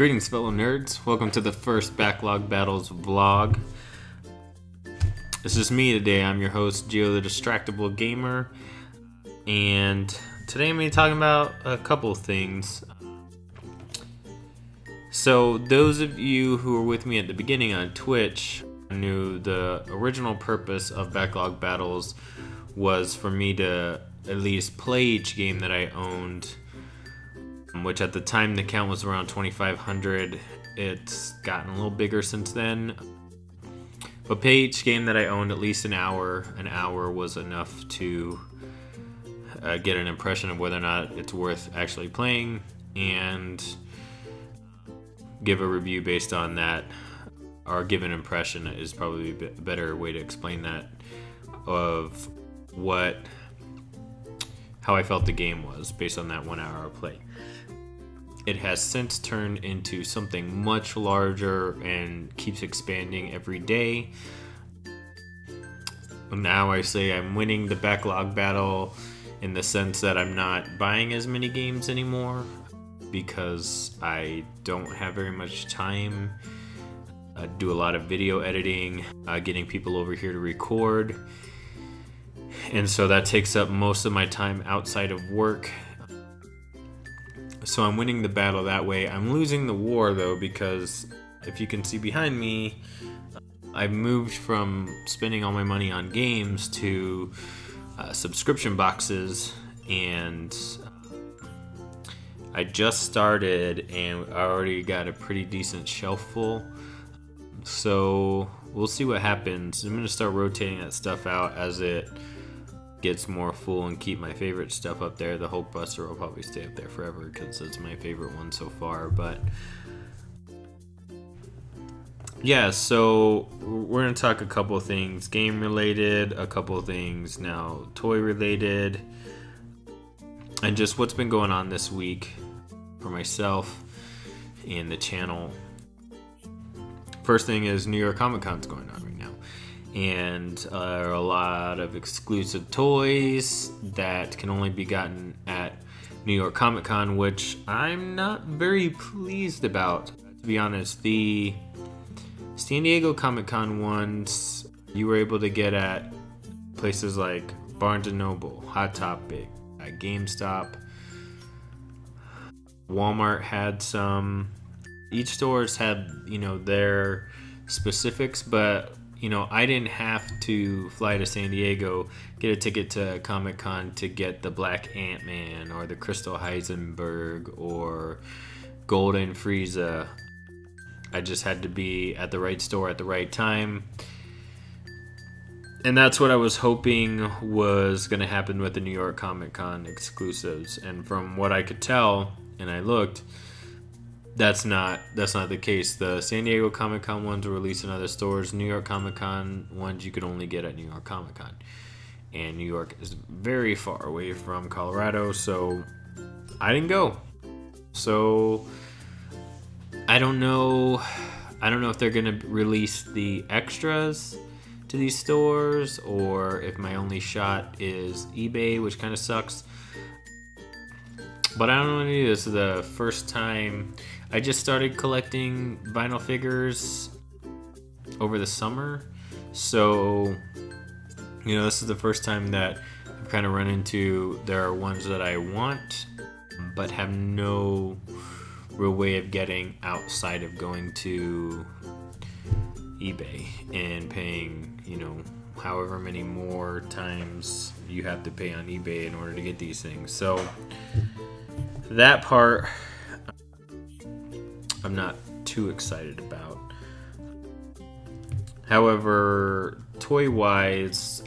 Greetings, fellow nerds. Welcome to the first Backlog Battles vlog. This is me today. I'm your host, Gio the Distractible Gamer. And today I'm going to be talking about a couple things. So those of you who were with me at the beginning on Twitch knew the original purpose of Backlog Battles was for me to at least play each game that I owned, which at the time the count was around 2,500. It's gotten a little bigger since then. But play each game that I owned at least an hour. An hour was enough to get an impression of whether or not it's worth actually playing, and give a review based on that, or give an impression is probably a better way to explain that, of how I felt the game was based on that 1 hour of play. It has since turned into something much larger and keeps expanding every day. Now I say I'm winning the backlog battle in the sense that I'm not buying as many games anymore because I don't have very much time. I do a lot of video editing, getting people over here to record. And so that takes up most of my time outside of work. So I'm winning the battle that way. I'm losing the war though, because if you can see behind me, I've moved from spending all my money on games to subscription boxes, and I just started and I already got a pretty decent shelf full. So we'll see what happens. I'm going to start rotating that stuff out as it gets more full and keep my favorite stuff up there. The Hulkbuster will probably stay up there forever because it's my favorite one so far. But yeah, so we're going to talk a couple of things game related, a couple of things now toy related, and just what's been going on this week for myself and the channel. First thing is New York Comic Con's going on right now, and a lot of exclusive toys that can only be gotten at New York Comic Con, which I'm not very pleased about, to be honest. The San Diego Comic Con ones you were able to get at places like Barnes & Noble, Hot Topic, GameStop. Walmart had some. Each store's had, their specifics, but, I didn't have to fly to San Diego, get a ticket to Comic-Con to get the Black Ant-Man or the Crystal Heisenberg or Golden Frieza. I just had to be at the right store at the right time. And that's what I was hoping was going to happen with the New York Comic Con exclusives. And from what I could tell, and I looked, that's not the case. The San Diego Comic Con ones were released in other stores. New York Comic Con ones you could only get at New York Comic Con. And New York is very far away from Colorado, so I didn't go. So I don't know if they're gonna release the extras to these stores, or if my only shot is eBay, which kind of sucks. But I don't know what to do. This is the first time. I just started collecting vinyl figures over the summer, so this is the first time that I've kind of run into there are ones that I want but have no real way of getting outside of going to eBay and paying, however many more times you have to pay on eBay in order to get these things. So that part I'm not too excited about. However, toy-wise,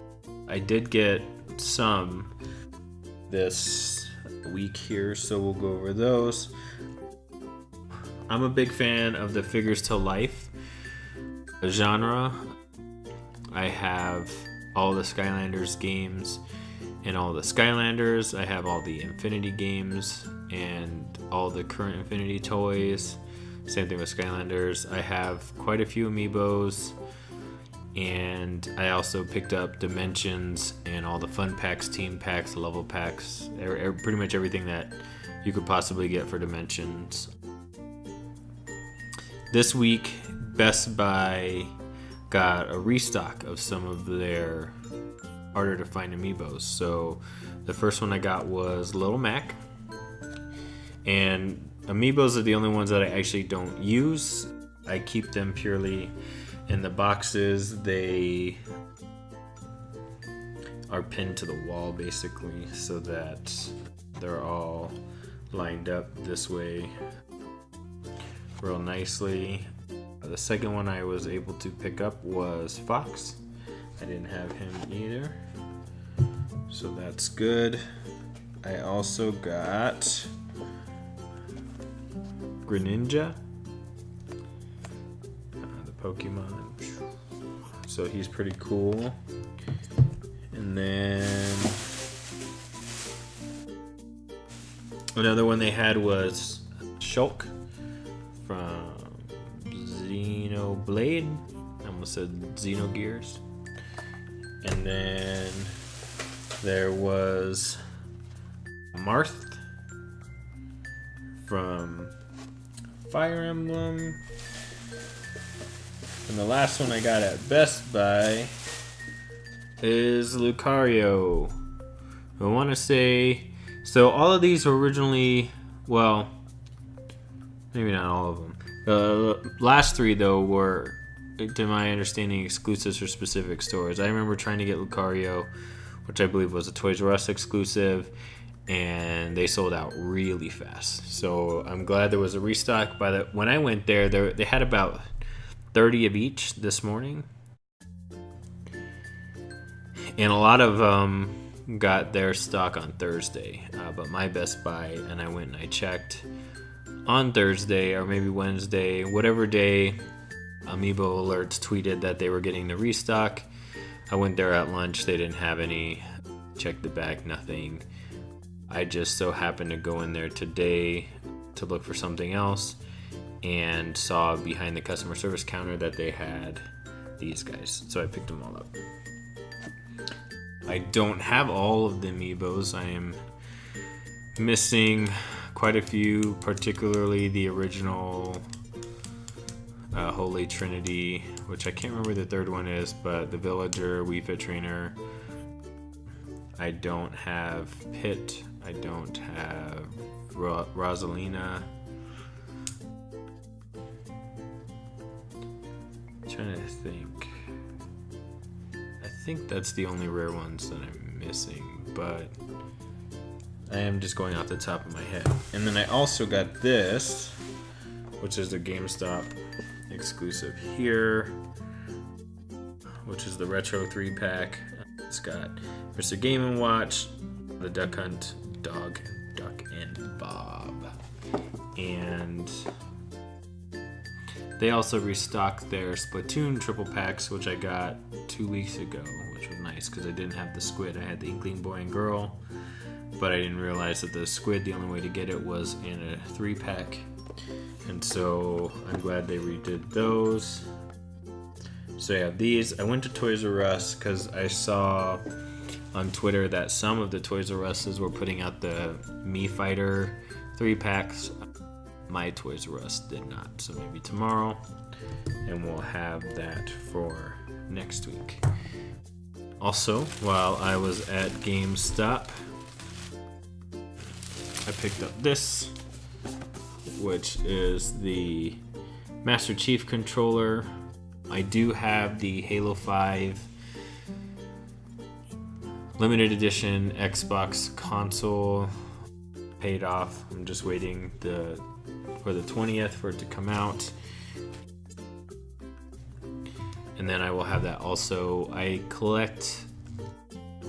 I did get some this week here, so we'll go over those. I'm a big fan of the figures to life genre. I have all the Skylanders games and all the Skylanders. I have all the Infinity games and all the current Infinity toys. Same thing with Skylanders. I have quite a few amiibos, and I also picked up Dimensions and all the fun packs, team packs, level packs, pretty much everything that you could possibly get for Dimensions. this week, Best Buy got a restock of some of their harder to find amiibos. So the first one I got was Little Mac. And amiibos are the only ones that I actually don't use. I keep them purely in the boxes. They are pinned to the wall basically so that they're all lined up this way real nicely. The second one I was able to pick up was Fox. I didn't have him either, so that's good. I also got Greninja, the Pokemon. So he's pretty cool. And then another one they had was Shulk from Xenoblade. I almost said Xenogears. And then there was Marth from Fire Emblem. And the last one I got at Best Buy is Lucario. I want to say, so all of these were originally, well, maybe not all of them. The last three, though, were, to my understanding, exclusives for specific stores. I remember trying to get Lucario, which I believe was a Toys R Us exclusive, and they sold out really fast. So I'm glad there was a restock. When I went there, they had about 30 of each this morning. And a lot of them got their stock on Thursday. But my Best Buy, and I went and I checked on Thursday or maybe Wednesday, whatever day Amiibo Alerts tweeted that they were getting the restock. I went there at lunch. They didn't have any. Checked the back, nothing. I just so happened to go in there today to look for something else and saw behind the customer service counter that they had these guys. So I picked them all up. I don't have all of the Amiibos. I am missing quite a few, particularly the original Holy Trinity, which I can't remember the third one is, but the Villager, Wii Fit Trainer. I don't have Pit. I don't have Rosalina. I'm trying to think. I think that's the only rare ones that I'm missing, but I am just going off the top of my head. And then I also got this, which is a GameStop exclusive here, which is the Retro 3-pack. It's got Mr. Game & Watch, the Duck Hunt Dog, Duck and Bob. And they also restocked their Splatoon triple packs, which I got 2 weeks ago, which was nice because I didn't have the squid. I had the Inkling Boy and Girl, but I didn't realize that the squid, the only way to get it was in a 3-pack. And so I'm glad they redid those. So I have these. I went to Toys R Us because I saw on Twitter that some of the Toys R Us's were putting out the Mii Fighter 3-packs. My Toys R Us did not. So maybe tomorrow, and we'll have that for next week. Also, while I was at GameStop, I picked up this, which is the Master Chief controller. I do have the Halo 5 limited edition Xbox console paid off. I'm just waiting for the 20th for it to come out. And then I will have that also. I collect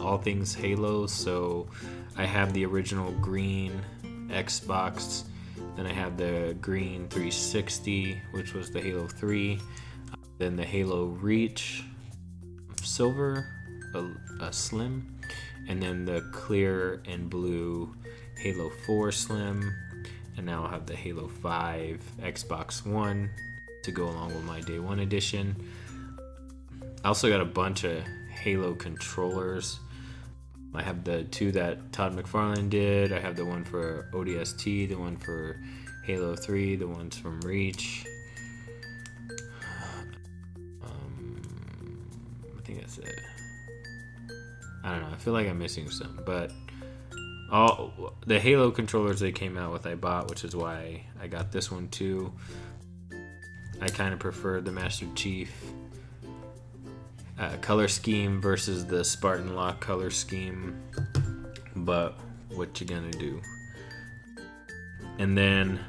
all things Halo, so I have the original green Xbox, then I have the green 360, which was the Halo 3, then the Halo Reach Silver, a Slim, and then the clear and blue Halo 4 Slim, and now I'll have the Halo 5 Xbox One to go along with my Day 1 edition. I also got a bunch of Halo controllers. I have the two that Todd McFarlane did. I have the one for ODST, the one for Halo 3, the ones from Reach. think that's it. I don't know. I feel like I'm missing some, but all the Halo controllers they came out with I bought, which is why I got this one too. I kind of prefer the Master Chief color scheme versus the Spartan Lock color scheme, but what you gonna do? And then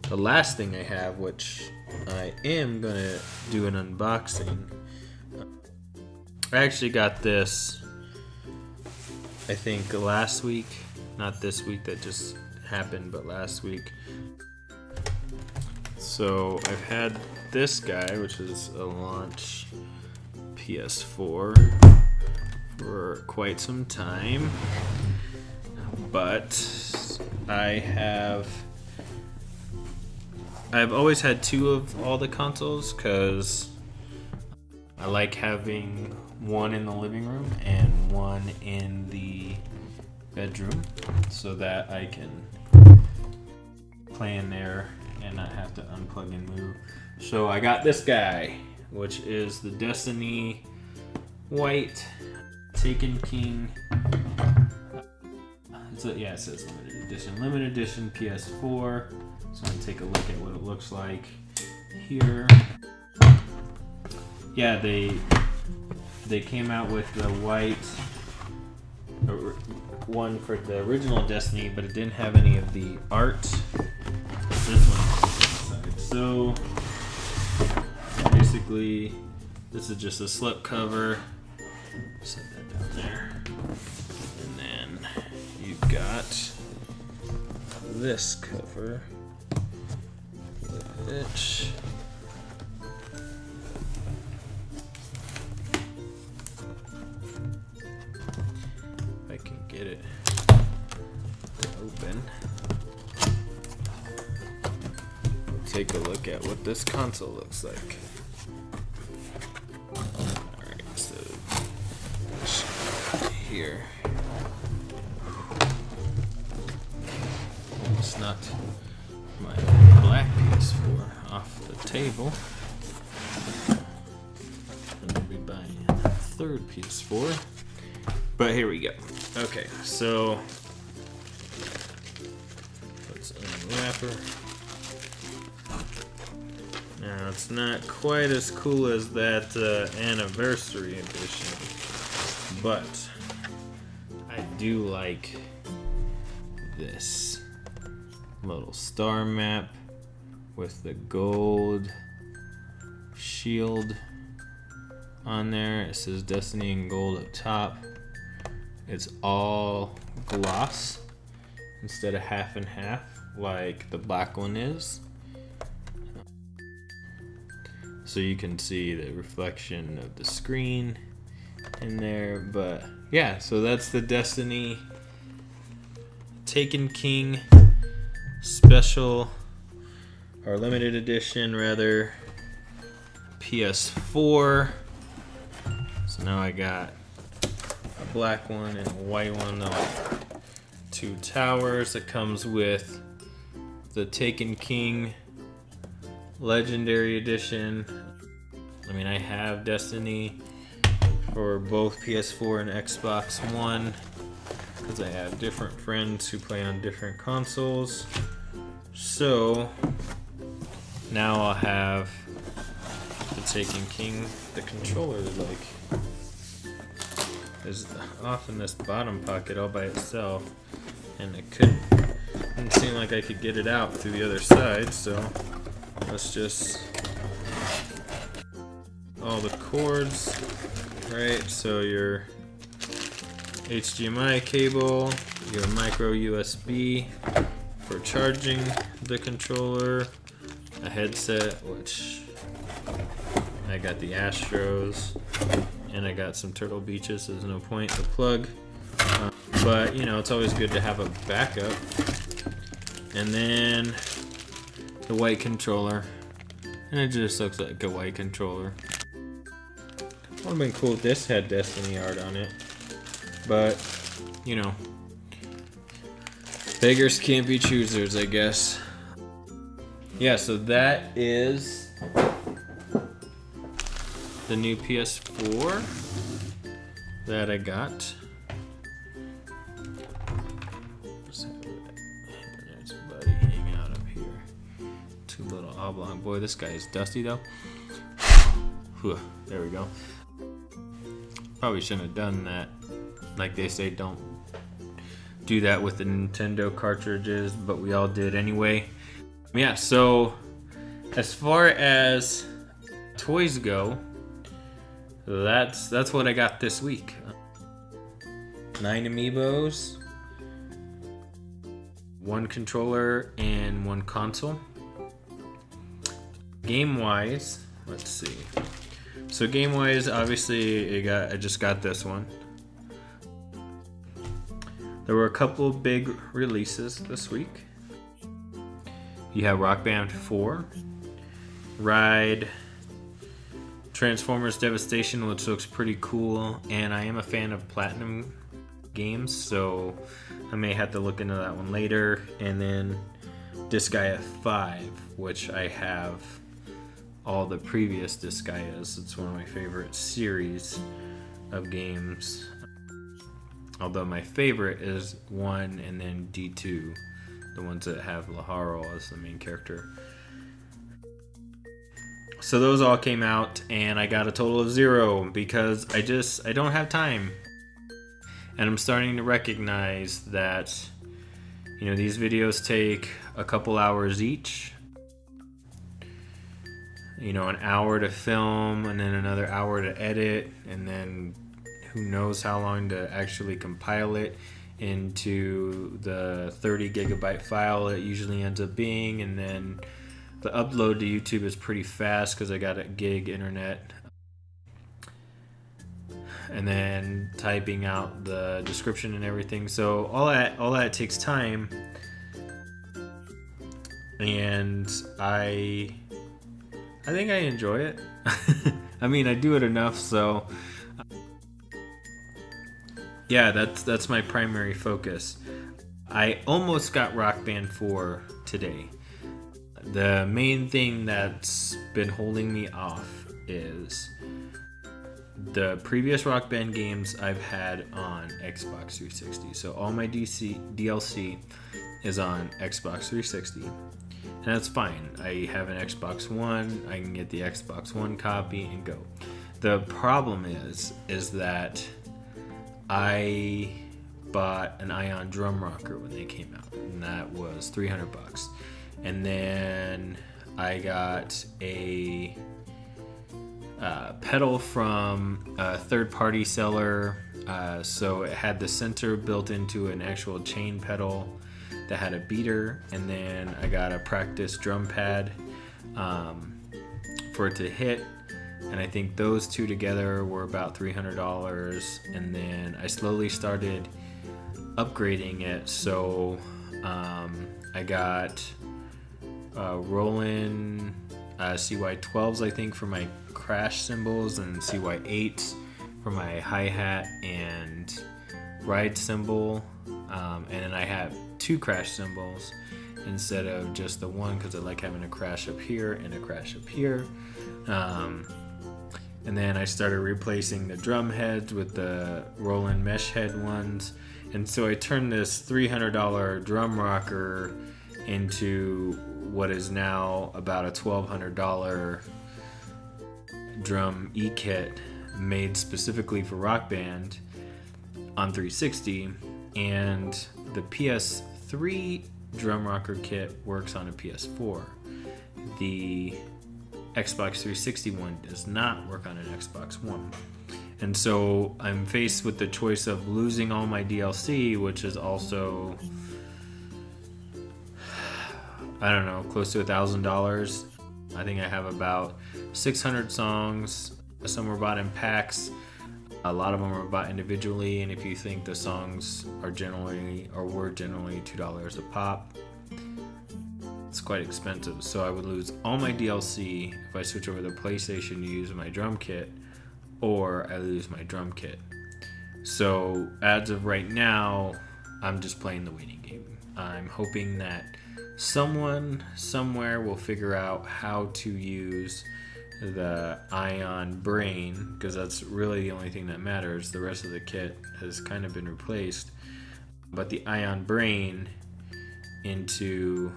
the last thing I have, which I am gonna do an unboxing. I actually got this, I think last week, not this week that just happened, but last week. So I've had this guy, which is a launch PS4 for quite some time, but I've always had two of all the consoles because I like having one in the living room and one in the bedroom so that I can play in there and not have to unplug and move. So I got this guy, which is the Destiny White Taken King. It says limited edition. Limited edition PS4. So I'm gonna take a look at what it looks like here. Yeah, they came out with the white one for the original Destiny, but it didn't have any of the art. This one inside. So basically, this is just a slip cover. Set that down there, and then you've got this cover. If I can get it open, we'll take a look at what this console looks like. Alright, so here. It's not my black PS4 off the table. I'm gonna be buying a third PS4. But here we go. Okay, so let's unwrap her. Now it's not quite as cool as that anniversary edition, but I do like this little star map with the gold shield on there. It says Destiny in gold up top. It's all gloss instead of half and half like the black one is. So you can see the reflection of the screen in there. But yeah, so that's the Destiny Taken King special, or limited edition rather, PS4. So now I got a black one and a white one, two towers. That comes with the Taken King Legendary Edition. I mean, I have Destiny for both PS4 and Xbox One because I have different friends who play on different consoles. So now I'll have the Taken King, the controller, like, is off in this bottom pocket all by itself, and it didn't seem like I could get it out through the other side, so let's just, all the cords, right? So your HDMI cable, your micro USB for charging the controller, a headset, which I got the Astros, and I got some Turtle Beaches. There's no point to plug, but you know, it's always good to have a backup. And then the white controller, and it just looks like a white controller. Would have been cool if this had Destiny art on it, but you know, beggars can't be choosers, I guess. Yeah, so that is the new PS4. that I got. Just have it. There's Buddy hanging out up here. Two little oblong. Boy, this guy is dusty though. Whew, there we go. Probably shouldn't have done that. Like they say, don't do that with the Nintendo cartridges, but we all did anyway. Yeah, so as far as toys go, that's what I got this week. 9 amiibos, 1 controller, and 1 console. Game-wise, let's see. So game-wise, obviously, I just got this one. There were a couple big releases this week. You have Rock Band 4, Ride, Transformers Devastation, which looks pretty cool, and I am a fan of Platinum games, so I may have to look into that one later. And then Disgaea 5, which I have all the previous Disgaeas. It's one of my favorite series of games. Although my favorite is 1 and then D2, the ones that have Laharo as the main character. So those all came out, and I got a total of 0 because I don't have time. And I'm starting to recognize that, these videos take a couple hours each. An hour to film, and then another hour to edit, and then who knows how long to actually compile it into the 30 gigabyte file it usually ends up being. And then the upload to YouTube is pretty fast because I got a gig internet. And then typing out the description and everything. So all that takes time. And I think I enjoy it. I mean, I do it enough, so yeah, that's my primary focus. I almost got Rock Band 4 today. The main thing that's been holding me off is the previous Rock Band games I've had on Xbox 360. So all my DLC is on Xbox 360. And that's fine. I have an Xbox One. I can get the Xbox One copy and go. The problem is that I bought an Ion drum rocker when they came out, and that was $300. And then I got a pedal from a third-party seller. So it had the sensor built into an actual chain pedal that had a beater, and then I got a practice drum pad for it to hit, and I think those two together were about $300. And then I slowly started upgrading it, so I got Roland CY12s, I think, for my crash cymbals, and CY8s for my hi-hat and ride cymbal, and then I have 2 crash cymbals instead of just the one because I like having a crash up here and a crash up here. And then I started replacing the drum heads with the Roland mesh head ones, and so I turned this $300 drum rocker into what is now about a $1,200 drum e-kit made specifically for Rock Band on 360, and the PS3 drum rocker kit works on a PS4. The Xbox 360 one does not work on an Xbox One. And so I'm faced with the choice of losing all my DLC, which is also, I don't know, close to $1,000. I think I have about 600 songs. Some were bought in packs. A lot of them were bought individually, and if you think the songs were generally $2 a pop, it's quite expensive. So I would lose all my DLC if I switch over to PlayStation to use my drum kit, or I lose my drum kit. So as of right now, I'm just playing the waiting game. I'm hoping that someone somewhere will figure out how to use the Ion Brain, because that's really the only thing that matters. The rest of the kit has kind of been replaced. But the Ion Brain into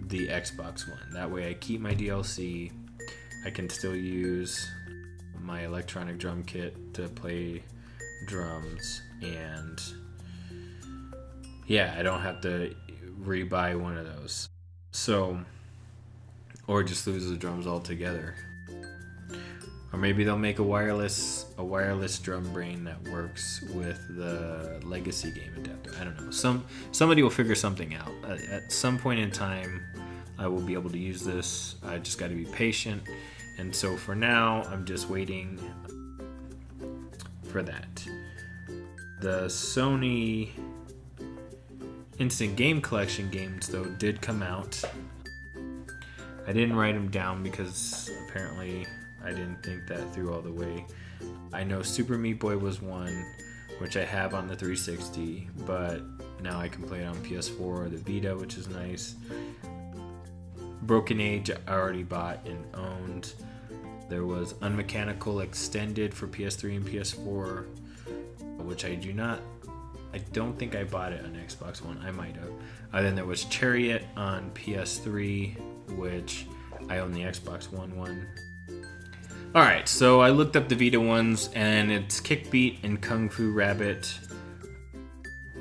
the Xbox One. That way I keep my DLC. I can still use my electronic drum kit to play drums, and yeah, I don't have to rebuy one of those. So, or just lose the drums altogether. Or maybe they'll make a wireless drum brain that works with the legacy game adapter. I don't know. Somebody will figure something out. At some point in time, I will be able to use this. I just got to be patient. And so for now, I'm just waiting for that. The Sony Instant Game Collection games, though, did come out. I didn't write them down because apparently I didn't think that through all the way. I know Super Meat Boy was one, which I have on the 360, but now I can play it on PS4 or the Vita, which is nice. Broken Age I already bought and owned. There was Unmechanical Extended for PS3 and PS4, which I don't think I bought it on Xbox One. I might have. Then there was Chariot on PS3, which I own the Xbox One. Alright, so I looked up the Vita ones, and it's Kickbeat and Kung Fu Rabbit,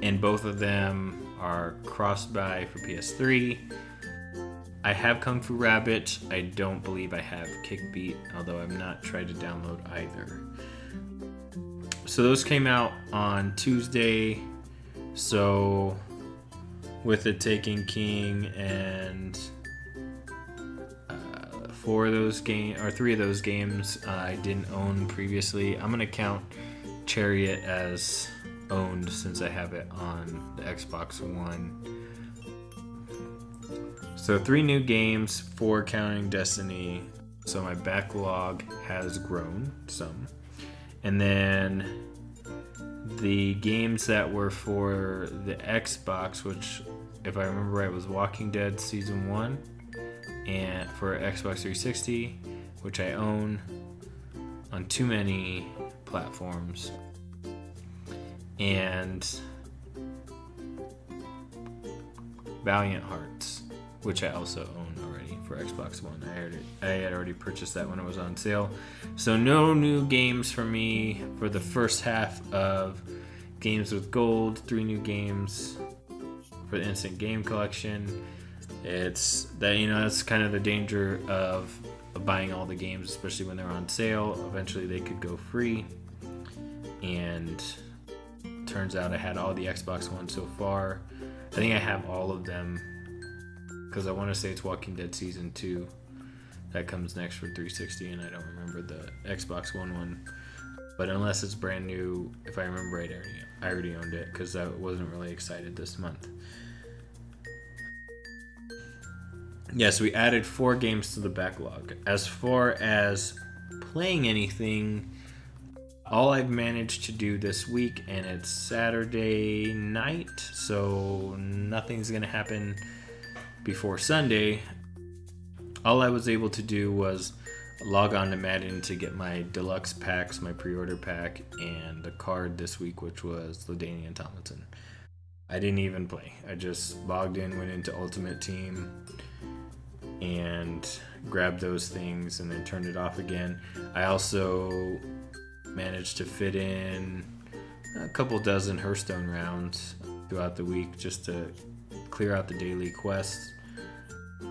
and both of them are cross-buy for PS3. I have Kung Fu Rabbit. I don't believe I have Kickbeat, although I've not tried to download either. So those came out on Tuesday. So with the Taken King and three of those games I didn't own previously. I'm gonna count Chariot as owned since I have it on the Xbox One. So 3 new games, 4 counting Destiny. So my backlog has grown some. And then the games that were for the Xbox, which if I remember right was Walking Dead Season 1, and for Xbox 360, which I own on too many platforms, and Valiant Hearts, which I also own already for Xbox One. I had already purchased that when it was on sale. So no new games for me for the first half of Games with Gold. 3 new games for the Instant Game Collection. It's that, that's kind of the danger of buying all the games, especially when they're on sale. Eventually they could go free, and turns out I had all the Xbox One so far. I think I have all of them, because I want to say it's Walking Dead Season 2 that comes next for 360, and I don't remember the Xbox One. But unless it's brand new, if I remember right, I already owned it, because I wasn't really excited this month. Yes, we added 4 games to the backlog. As far as playing anything, all I've managed to do this week, and it's Saturday night, so nothing's going to happen before Sunday. All I was able to do was log on to Madden to get my deluxe packs, my pre-order pack, and the card this week, which was LaDainian Tomlinson. I didn't even play. I just logged in, went into Ultimate Team, and grabbed those things and then turned it off again. I also managed to fit in a couple dozen Hearthstone rounds throughout the week just to clear out the daily quests.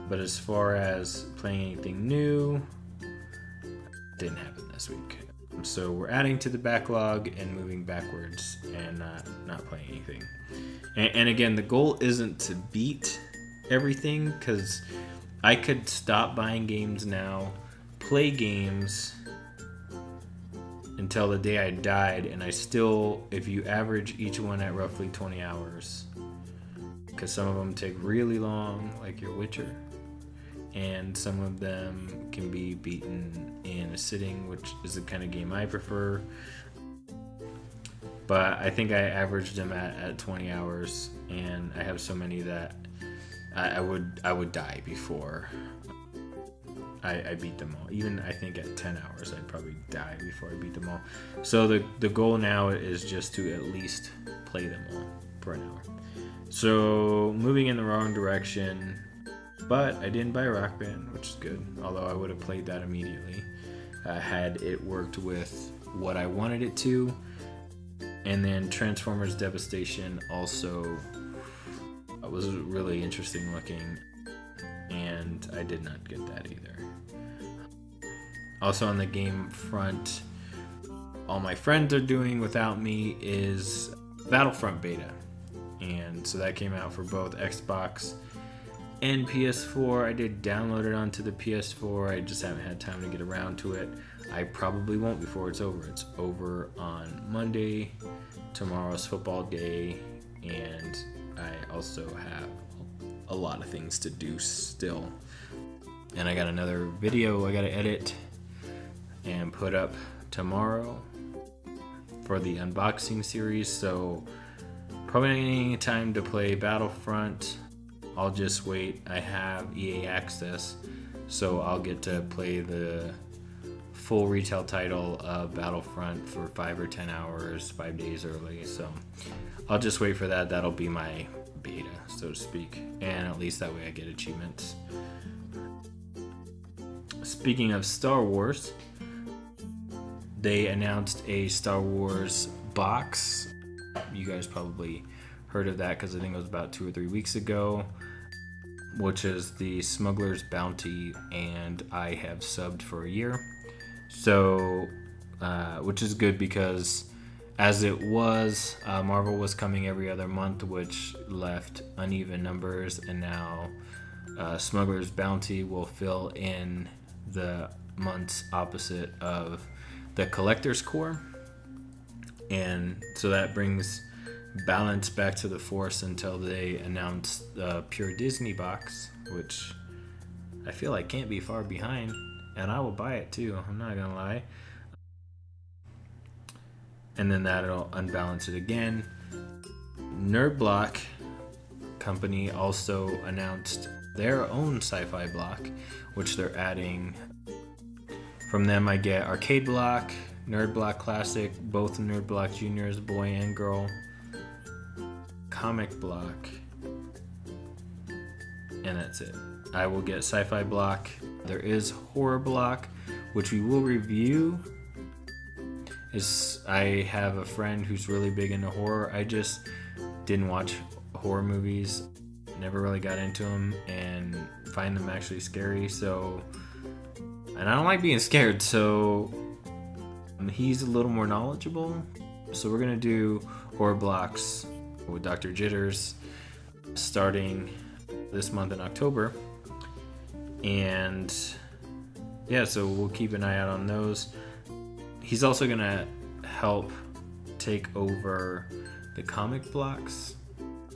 But as far as playing anything new, didn't happen this week. So we're adding to the backlog and moving backwards and not playing anything. And again, the goal isn't to beat everything, because I could stop buying games now, play games until the day I died, and I still, if you average each one at roughly 20 hours, because some of them take really long, like your Witcher, and some of them can be beaten in a sitting, which is the kind of game I prefer. But I think I averaged them at 20 hours, and I have so many that I would die before I beat them all. Even I think at 10 hours, I'd probably die before I beat them all. So the goal now is just to at least play them all for an hour. So moving in the wrong direction, but I didn't buy Rock Band, which is good. Although I would have played that immediately had it worked with what I wanted it to. And then Transformers Devastation also was really interesting looking, and I did not get that either. Also on the game front, all my friends are doing without me is Battlefront Beta. And so that came out for both Xbox and PS4. I did download it onto the PS4. I just haven't had time to get around to it. I probably won't before it's over. It's over on Monday. Tomorrow's football day, and I also have a lot of things to do still. And I got another video I gotta edit and put up tomorrow for the unboxing series, so probably not getting any time to play Battlefront. I'll just wait. I have EA access, so I'll get to play the full retail title of Battlefront for 5 or 10 hours, 5 days early. So I'll just wait for that. That'll be my beta, so to speak, and at least that way I get achievements. Speaking of Star Wars, they announced a Star Wars box. You guys probably heard of that because I think it was about 2 or 3 weeks ago, which is the Smuggler's Bounty, and I have subbed for a year. So, which is good because as it was, Marvel was coming every other month, which left uneven numbers, and now Smuggler's Bounty will fill in the months opposite of the Collector's Core. And so that brings balance back to the Force until they announce the Pure Disney box, which I feel like can't be far behind, and I will buy it too, I'm not gonna lie. And then that'll unbalance it again. Nerd Block company also announced their own sci-fi block, which they're adding. From them I get Arcade Block, Nerd Block Classic, both Nerd Block Juniors, boy and girl, Comic Block, and that's it. I will get Sci-Fi Block. There is Horror Block, which we will review. I have a friend who's really big into horror. I just didn't watch horror movies, never really got into them, and find them actually scary. So, and I don't like being scared, so he's a little more knowledgeable. So we're gonna do horror blocks with Dr. Jitters starting this month in October. And yeah, so we'll keep an eye out on those. He's also gonna help take over the comic blocks.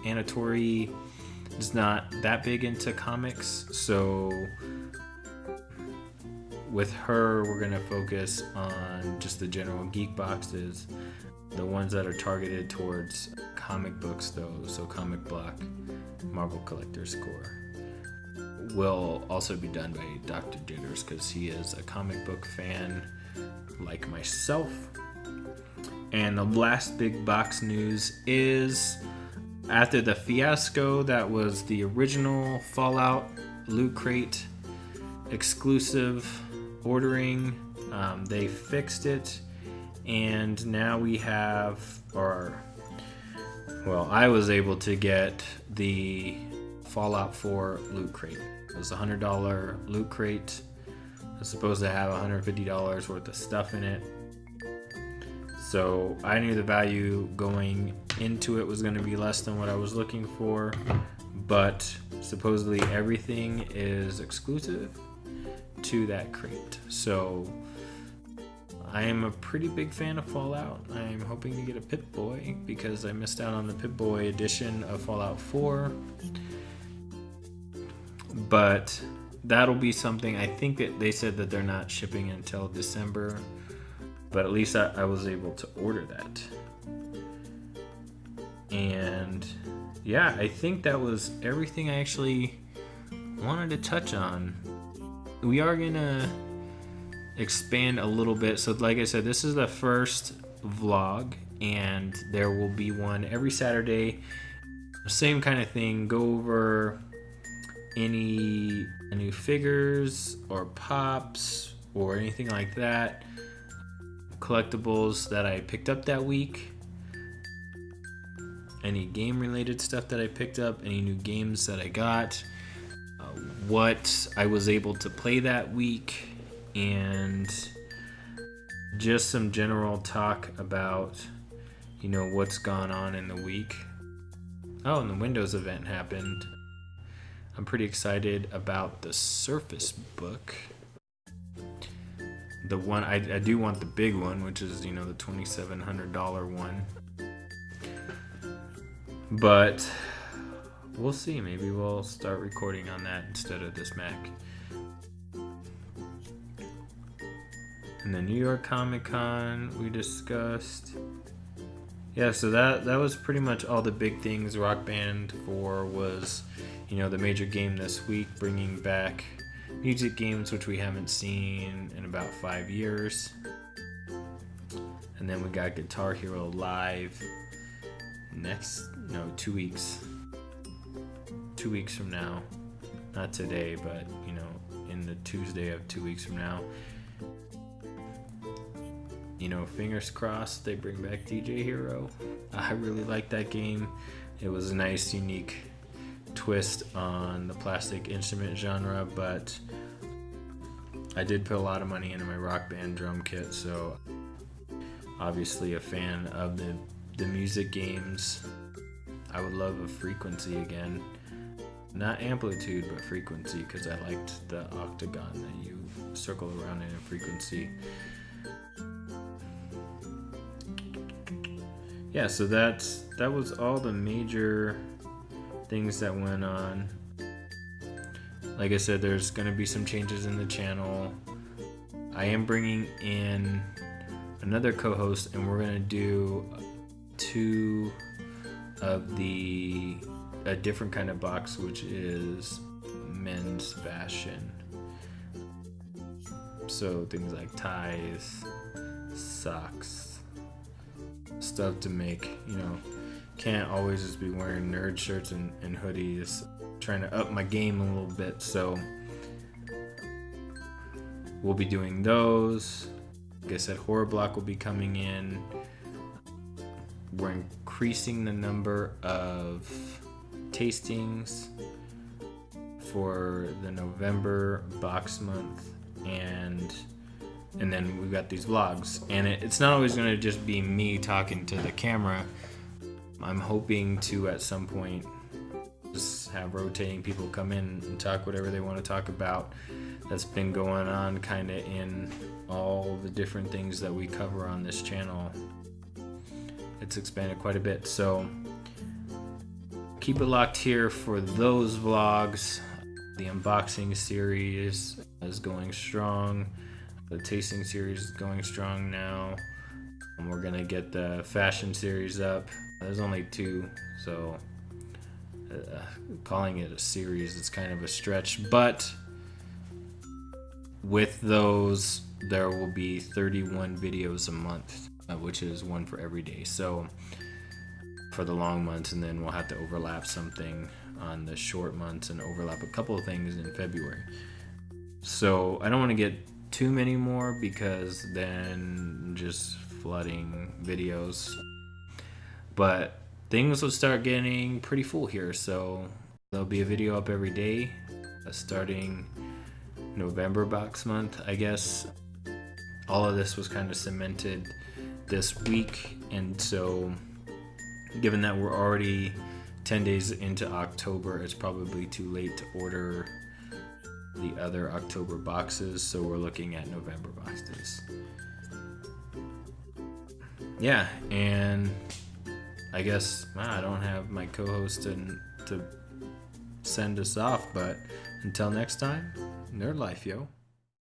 Anatori is not that big into comics, so with her we're gonna focus on just the general geek boxes, the ones that are targeted towards comic books though. So Comic Block, Marvel Collector's Core will also be done by Dr. Jitters because he is a comic book fan like myself. And the last big box news is after the fiasco that was the original Fallout Loot Crate exclusive ordering, they fixed it, and now we have, I was able to get the Fallout 4 Loot Crate. It was a $100 Loot Crate. It's supposed to have $150 worth of stuff in it. So I knew the value going into it was going to be less than what I was looking for, but supposedly everything is exclusive to that crate. So I am a pretty big fan of Fallout. I'm hoping to get a Pip-Boy because I missed out on the Pip-Boy edition of Fallout 4. But that'll be something. I think that they said that they're not shipping until December, but at least I was able to order that. And yeah, I think that was everything I actually wanted to touch on. we are gonna expand a little bit. So like I said, this is the first vlog, and there will be one every Saturday. Same kind of thing. Go over any new figures or pops or anything like that, collectibles that I picked up that week, any game related stuff that I picked up, any new games that I got, what I was able to play that week, and just some general talk about, you know, what's gone on in the week. Oh, and the Windows event happened. I'm pretty excited about the Surface Book. The one I do want the big one, which is, you know, the $2,700 one. But we'll see. Maybe we'll start recording on that instead of this Mac. And the New York Comic Con we discussed. Yeah, so that was pretty much all the big things. Rock Band 4 was, you know, the major game this week, bringing back music games which we haven't seen in about 5 years. And then we got Guitar Hero Live 2 weeks. 2 weeks from now. Not today, but, you know, in the Tuesday of 2 weeks from now. You know, fingers crossed they bring back DJ Hero. I really like that game. It was a nice, unique twist on the plastic instrument genre, but I did put a lot of money into my Rock Band drum kit, so obviously a fan of the music games. I would love a frequency again. Not amplitude, but frequency, because I liked the octagon that you circle around in a frequency. Yeah, so that was all the major things that went on. Like I said, there's going to be some changes in the channel. I am bringing in another co-host, and we're going to do two of a different kind of box, which is men's fashion. So things like ties, socks, stuff to make, you know, can't always just be wearing nerd shirts and hoodies. Trying to up my game a little bit, so we'll be doing those. Like I said, Horror Block will be coming in. We're increasing the number of tastings for the November box month, and then we've got these vlogs, and it's not always going to just be me talking to the camera. I'm hoping to at some point just have rotating people come in and talk whatever they want to talk about. That's been going on kind of in all the different things that we cover on this channel. It's expanded quite a bit, so keep it locked here for those vlogs. The unboxing series is going strong. The tasting series is going strong now. And we're gonna get the fashion series up. There's only 2, so calling it a series is kind of a stretch, but with those there will be 31 videos a month, which is one for every day, so for the long months, and then we'll have to overlap something on the short months and overlap a couple of things in February. So I don't want to get too many more, because then just flooding videos, but things will start getting pretty full here, so there'll be a video up every day starting November box month, I guess. All of this was kind of cemented this week, and so given that we're already 10 days into October, it's probably too late to order the other October boxes, so we're looking at November boxes. Yeah, and I guess I don't have my co-host to send us off, but until next time, nerd life, yo.